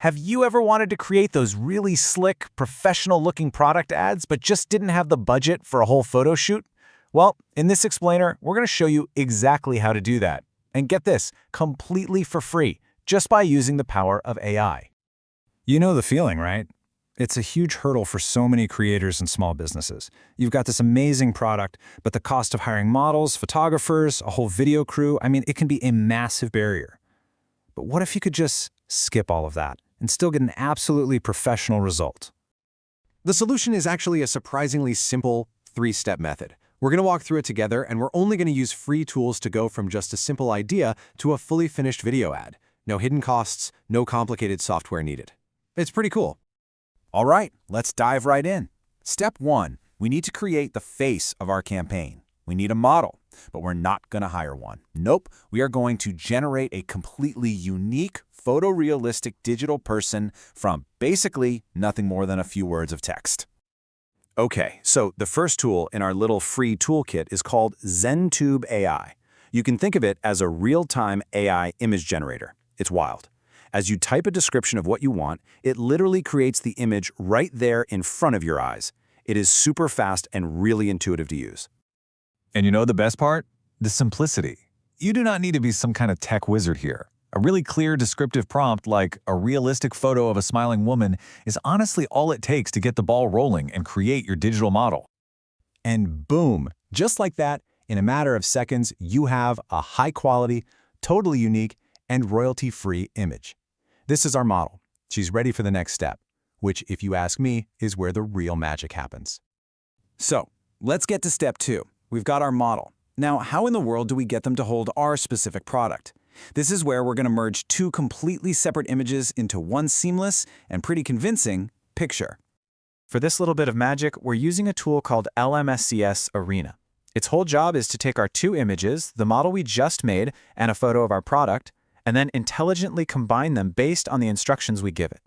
Have you ever wanted to create those really slick, professional-looking product ads but just didn't have the budget for a whole photo shoot? Well, in this explainer, we're going to show you exactly how to do that. And get this, completely for free, just by using the power of AI. You know the feeling, right? It's a huge hurdle for so many creators and small businesses. You've got this amazing product, but the cost of hiring models, photographers, a whole video crew, it can be a massive barrier. But what if you could just skip all of that and still get an absolutely professional result? The solution is actually a surprisingly simple three-step method. We're going to walk through it together, and we're only going to use free tools to go from just a simple idea to a fully finished video ad. No hidden costs, no complicated software needed. It's pretty cool. All right, let's dive right in. Step 1, we need to create the face of our campaign. We need a model, but we're not going to hire one. Nope, we are going to generate a completely unique, photorealistic digital person from basically nothing more than a few words of text. Okay, so the first tool in our little free toolkit is called ZenTube AI. You can think of it as a real-time AI image generator. It's wild. As you type a description of what you want, it literally creates the image right there in front of your eyes. It is super fast and really intuitive to use. And you know the best part? The simplicity. You do not need to be some kind of tech wizard here. A really clear descriptive prompt like a realistic photo of a smiling woman is honestly all it takes to get the ball rolling and create your digital model. And boom, just like that, in a matter of seconds, you have a high-quality, totally unique, and royalty-free image. This is our model. She's ready for the next step, which, if you ask me, is where the real magic happens. So, let's get to step 2. We've got our model. Now, how in the world do we get them to hold our specific product? This is where we're going to merge two completely separate images into one seamless and pretty convincing picture. For this little bit of magic, we're using a tool called LMSCS Arena. Its whole job is to take our two images, the model we just made, and a photo of our product, and then intelligently combine them based on the instructions we give it.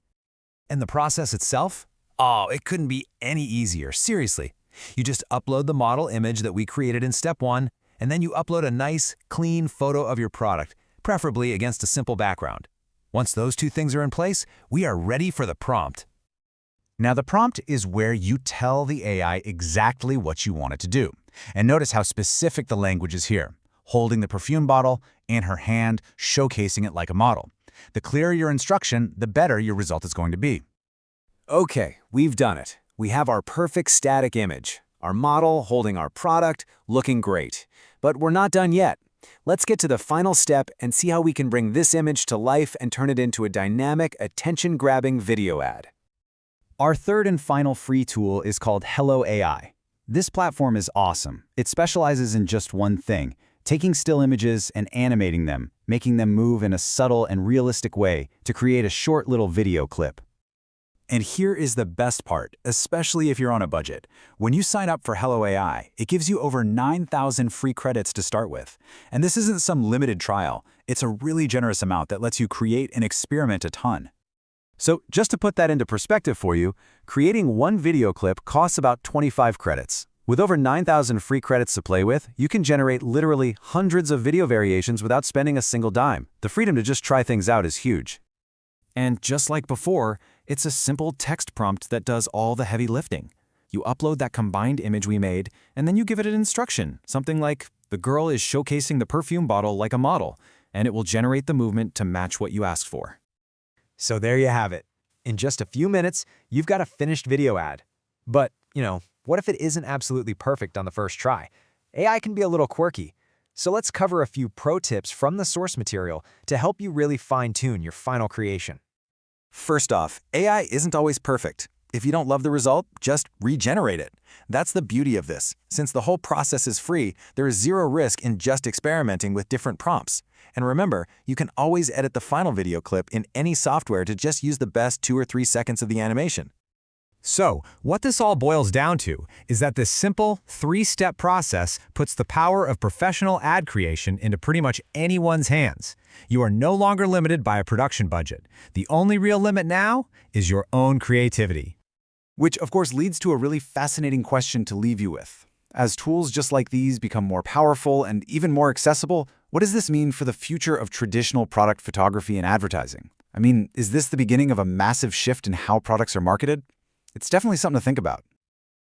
And the process itself? Oh, it couldn't be any easier, seriously. You just upload the model image that we created in step 1, and then you upload a nice, clean photo of your product, preferably against a simple background. Once those two things are in place, we are ready for the prompt. Now, the prompt is where you tell the AI exactly what you want it to do. And notice how specific the language is here, holding the perfume bottle in her hand, showcasing it like a model. The clearer your instruction, the better your result is going to be. Okay, we've done it. We have our perfect static image, our model holding our product, looking great. But we're not done yet. Let's get to the final step and see how we can bring this image to life and turn it into a dynamic, attention-grabbing video ad. Our third and final free tool is called Hello AI. This platform is awesome. It specializes in just one thing, taking still images and animating them, making them move in a subtle and realistic way to create a short little video clip. And here is the best part, especially if you're on a budget. When you sign up for Hello AI, it gives you over 9,000 free credits to start with. And this isn't some limited trial. It's a really generous amount that lets you create and experiment a ton. So just to put that into perspective for you, creating one video clip costs about 25 credits. With over 9,000 free credits to play with, you can generate literally hundreds of video variations without spending a single dime. The freedom to just try things out is huge. And just like before, it's a simple text prompt that does all the heavy lifting. You upload that combined image we made, and then you give it an instruction, something like, the girl is showcasing the perfume bottle like a model, and it will generate the movement to match what you asked for. So there you have it. In just a few minutes, you've got a finished video ad. But, what if it isn't absolutely perfect on the first try? AI can be a little quirky. So let's cover a few pro tips from the source material to help you really fine-tune your final creation. First off, AI isn't always perfect. If you don't love the result, just regenerate it. That's the beauty of this. Since the whole process is free, there is zero risk in just experimenting with different prompts. And remember, you can always edit the final video clip in any software to just use the best 2 or 3 seconds of the animation. So, what this all boils down to is that this simple, 3-step process puts the power of professional ad creation into pretty much anyone's hands. You are no longer limited by a production budget. The only real limit now is your own creativity. Which, of course, leads to a really fascinating question to leave you with. As tools just like these become more powerful and even more accessible, what does this mean for the future of traditional product photography and advertising? I mean, is this the beginning of a massive shift in how products are marketed? It's definitely something to think about.